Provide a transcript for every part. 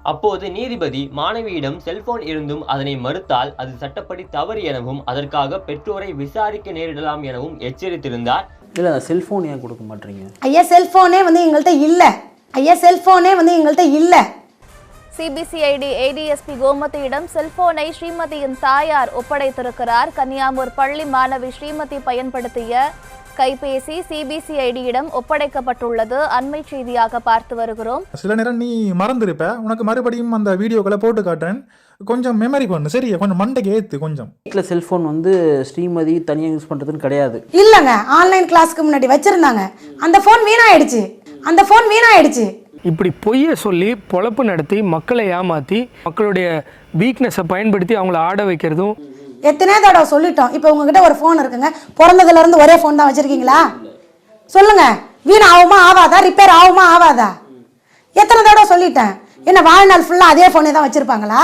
அப்போது நீதிபதி மாணவியிடம் செல்போன் இருந்தும் அதனை மறுத்தால் அது சட்டப்படி தவறு எனவும் அதற்காக பெற்றோரை விசாரிக்க நேரிடலாம் எனவும் எச்சரித்திருந்தார். இல்லை செல்போன் ஏன் கொடுக்க மாட்டீங்க? ஐயா செல்போனே வந்து எங்கள்கிட்ட இல்லை. ஐயா செல்போனே வந்து எங்கள்கிட்ட இல்லை. சிபிசிஐடி ஏடிஎஸ்பி கோமதியிடம் செல்போனை ஸ்ரீமதியின் தாயார் ஒப்படைத்திருக்கிறார். கன்னியாகுமரி பள்ளி மாணவி ஸ்ரீமதி பயன்படுத்திய கைபேசி சிபிசிஐடியிடம் ஒப்படைக்கப்பட்டுள்ளது. அண்மை செய்தியாக பார்த்து வருகிறோம். சில நேரம் நீ மறந்துருப்ப, உனக்கு மறுபடியும் அந்த வீடியோக்களை போட்டு காட்டுறேன், கொஞ்சம் மெமரி பண்ணு சரியா, கொஞ்சம் மண்டைக்கு ஏற்று கொஞ்சம். வீட்டில் செல்ஃபோன் வந்து ஸ்ரீமதி தனியாக யூஸ் பண்ணுறதுன்னு கிடையாது. இல்லைங்க, ஆன்லைன் கிளாஸ்க்கு முன்னாடி வச்சுருந்தாங்க. அந்த ஃபோன் வீணாயிடுச்சு. இப்படி பொய்யை சொல்லி பொழப்பு நடத்தி மக்களை ஏமாற்றி மக்களுடைய வீக்னஸை பயன்படுத்தி அவங்கள ஆட வைக்கிறதும் எத்தனை தடவை சொல்லிட்டோம். இப்போ உங்ககிட்ட ஒரு ஃபோன் இருக்குங்க, பிறந்ததுல இருந்து ஒரே ஃபோன் தான் வச்சிருக்கீங்களா? சொல்லுங்க, வீண் ஆகுமா ஆகாதா, ரிப்பேர் ஆகுமா ஆகாதா? எத்தனை தடவை சொல்லிட்டேன். என்ன வாழ்நாள் ஃபுல்லா அதே ஃபோனே தான் வச்சிருப்பாங்களா?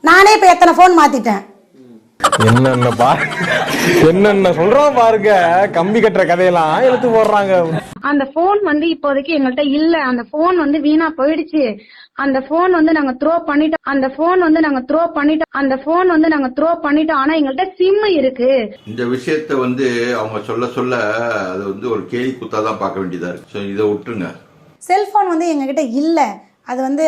நானே இப்போ எத்தனை ஃபோன் மாத்திட்டேன். என்னென்ன சொல்றோம் பாருங்க, கம்பி கட்டுற கதையெல்லாம் எடுத்து போடுறாங்க. அந்த போன் வந்து இப்போதைக்கு எங்கள்கிட்ட இல்ல. அந்த போன் வந்து வீணா போயிடுச்சு. அந்த போன் வந்து நாங்க த்ரோ பண்ணிட்டோம். ஆனா எங்கள்கிட்ட சிம் இருக்கு. இந்த விஷயத்த வந்து அவங்க சொல்ல அது வந்து ஒரு கேலி குத்தாதான் பார்க்க வேண்டியதா இருக்கு. இதை விட்டுருங்க. செல்போன் வந்து எங்ககிட்ட இல்ல, அது வந்து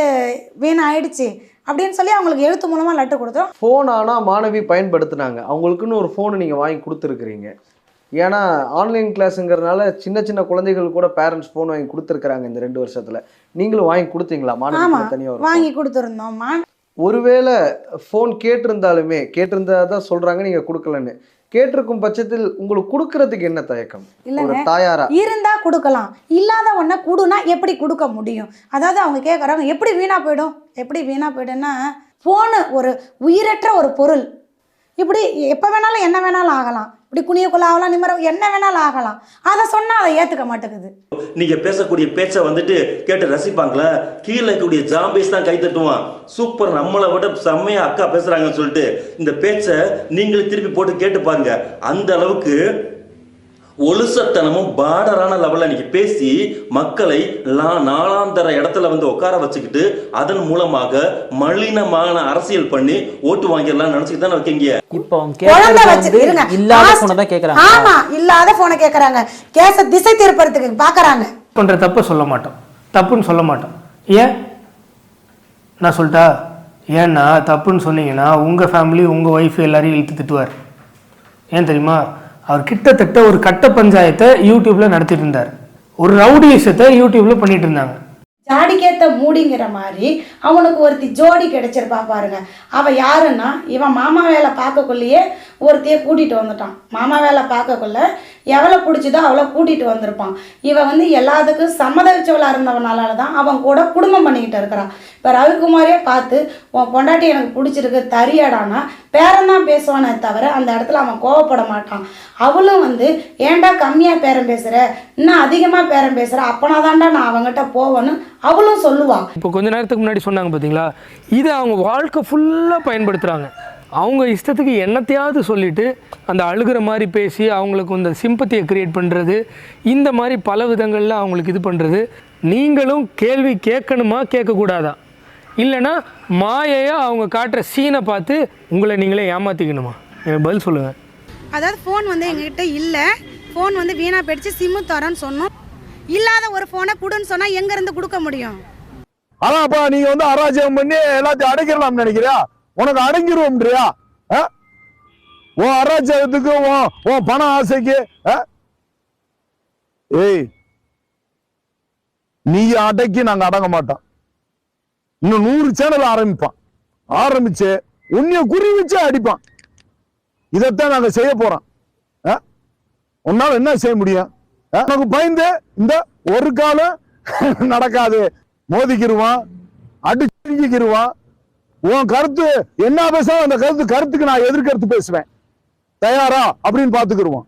வீணாயிடுச்சு அப்படின்னு சொல்லி அவங்களுக்கு எழுத்து மூலமா லெட்டர் கொடுத்தோம். ஃபோன் ஆனால் மாணவி பயன்படுத்தினாங்க, அவங்களுக்குன்னு ஒரு ஃபோனு நீங்கள் வாங்கி கொடுத்துருக்குறீங்க. ஏன்னா ஆன்லைன் கிளாஸுங்கிறதுனால சின்ன குழந்தைகள் கூட பேரண்ட்ஸ் ஃபோன் வாங்கி கொடுத்துருக்குறாங்க. இந்த 2 வருஷத்துல நீங்களும் வாங்கி கொடுத்தீங்களா? மாணவி தனியாக வாங்கி கொடுத்துருந்தோம். ஒருவேளை ஃபோன் கேட்டிருந்தாதான் சொல்றாங்க நீங்க கொடுக்கலன்னு. கேட்டிருக்கும் பட்சத்தில் உங்களுக்கு கொடுக்கறதுக்கு என்ன தயக்கம்? இல்லைங்க, தாயாரா இருந்தா கொடுக்கலாம், இல்லாத ஒன்ன கொடுனா எப்படி கொடுக்க முடியும்? அதாவது அவங்க கேட்குறாங்க எப்படி வீணா போயிடும்னா, போனு ஒரு உயிரற்ற ஒரு பொருள். இப்படி எப்போ வேணாலும் என்ன வேணாலும் ஆகலாம். இப்படி குனியக்குள்ள ஆகலாம், நிம்மற என்ன வேணாலும் ஆகலாம். அதை சொன்னா அதை ஏத்துக்க மாட்டேங்குது. நீங்க பேசக்கூடிய பேச்சை வந்துட்டு கேட்டு ரசிப்பாங்களா? கீழே இருக்கக்கூடிய ஜாம்பேஸ் தான் கை தட்டுவான். சூப்பர், நம்மளை விட செம்மையா அக்கா பேசுறாங்கன்னு சொல்லிட்டு இந்த பேச்சை நீங்களும் திருப்பி போட்டு கேட்டு பாருங்க. அந்த அளவுக்கு ஒழுசத்தனமும் பார்டரான லெவல்ல இன்னைக்கு பேசி மக்களை நாளாந்தர இடத்துல வந்து உட்கார வச்சுக்கிட்டு அதன் மூலமாக மலினமான அரசியல் பண்ணி ஓட்டு வாங்கிடலாம் நினைச்சுட்டு தானே வைக்கீங்க. இப்போ இல்லாத போனை தான் கேக்குறாங்க. ஆமா, இல்லாத போனை கேக்குறாங்க. கேஸ திசை திருப்பறதுக்கு பாக்குறாங்க. பண்ற தப்பு சொல்ல மாட்டோம், தப்புன்னு சொல்ல மாட்டோம். ஏன் நான் சொல்லிட்டா? ஏன்னா தப்புன்னு சொன்னீங்கன்னா உங்க ஃபேமிலி உங்க ஒய்ஃப் எல்லாரையும் இழுத்து திட்டுவார். ஏன் தெரியுமா? அவர் கிட்டத்தட்ட ஒரு கட்ட பஞ்சாயத்தை யூடியூப்ல நடத்திட்டு இருந்தார். ஒரு ரவுடி விஷயத்தை யூடியூப்ல பண்ணிட்டு இருந்தாங்க. ஜாடிக்கேத்த மூடிங்கிற மாதிரி அவனுக்கு ஒருத்தி ஜோடி கிடைச்சிருப்பா பாருங்க. அவ யாருன்னா, இவன் மாமா வேலை பார்க்கக்குள்ளேயே ஒருத்தையே கூட்டிட்டு வந்துட்டான். மாமா வேலை பார்க்கக்குள்ள எவ்வளோ பிடிச்சதோ அவளை கூட்டிட்டு வந்திருப்பான். இவன் வந்து எல்லாத்துக்கும் சம்மதிச்சவளா இருந்தவனால தான் அவன் கூட குடும்பம் பண்ணிக்கிட்டு இருக்கிறான். இப்போ ரவிக்குமாரே பார்த்து உன் பொண்டாட்டி எனக்கு பிடிச்சிருக்கு தரியாடானா பேரந்தான் பேசுவானே தவிர அந்த இடத்துல அவன் கோவப்பட மாட்டான். அவளும் வந்து ஏன்டா கம்மியாக பேரம் பேசுகிற, இன்னும் அதிகமாக பேரம் பேசுகிற, அப்பனாதான்டா நான் அவங்ககிட்ட போவேன்னு அவளும் சொல்லுவான். இப்போ கொஞ்ச நேரத்துக்கு முன்னாடி சொன்னாங்க பார்த்தீங்களா, இதை அவங்க வாழ்க்கை ஃபுல்லாக பயன்படுத்துகிறாங்க. அவங்க இஷ்டத்துக்கு என்னத்தையாவது சொல்லிட்டு அந்த அழுகிற மாதிரி பேசி அவங்களுக்கு இந்த சிம்பத்தியை கிரியேட் பண்ணுறது, இந்த மாதிரி பல விதங்களில் அவங்களுக்கு இது பண்ணுறது. நீங்களும் கேள்வி கேட்கணுமா கேட்கக்கூடாதா? இல்லைன்னா மாயையாக அவங்க காட்டுற சீனை பார்த்து உங்களை நீங்களே ஏமாற்றிக்கணுமா? எனக்கு பதில் சொல்லுங்கள். அதாவது ஃபோன் வந்து எங்ககிட்ட இல்லை, ஃபோன் வந்து வீணா போயிடுச்சு, சிம்மு தரேன்னு சொன்னோம். இல்லாத ஒரு ஃபோனை கொடுன்னு சொன்னால் எங்கேருந்து கொடுக்க முடியும்? அதான்ப்பா, நீங்க வந்து அராஜகம் பண்ணி எல்லாத்தையும் அடங்கிடலாம்னு நினைக்கிறியா? உனக்கு அடங்கிடுவோம்ன்றியா? உன் அராஜகத்துக்கு உன் பண ஆசைக்கு நீ அடக்கி நாங்க அடங்க மாட்டோம். இன்னும் 100 சேனல் ஆரம்பிச்சு உன்னைய குறி வச்சு அடிப்பான். இதைத்தான் நாங்க செய்ய போறோம். உன்னால என்ன செய்ய முடியும்? உனக்கு பயந்து இந்த ஒரு காலம் நடக்காது. மோதிக்கிருவான், அடிச்சுக்கிருவான். உன் கருத்து என்ன பேச, அந்த கருத்துக்கு நான் எதிர்கருத்து பேசுவேன். தயாரா அப்படின்னு பாத்துக்கிருவான்.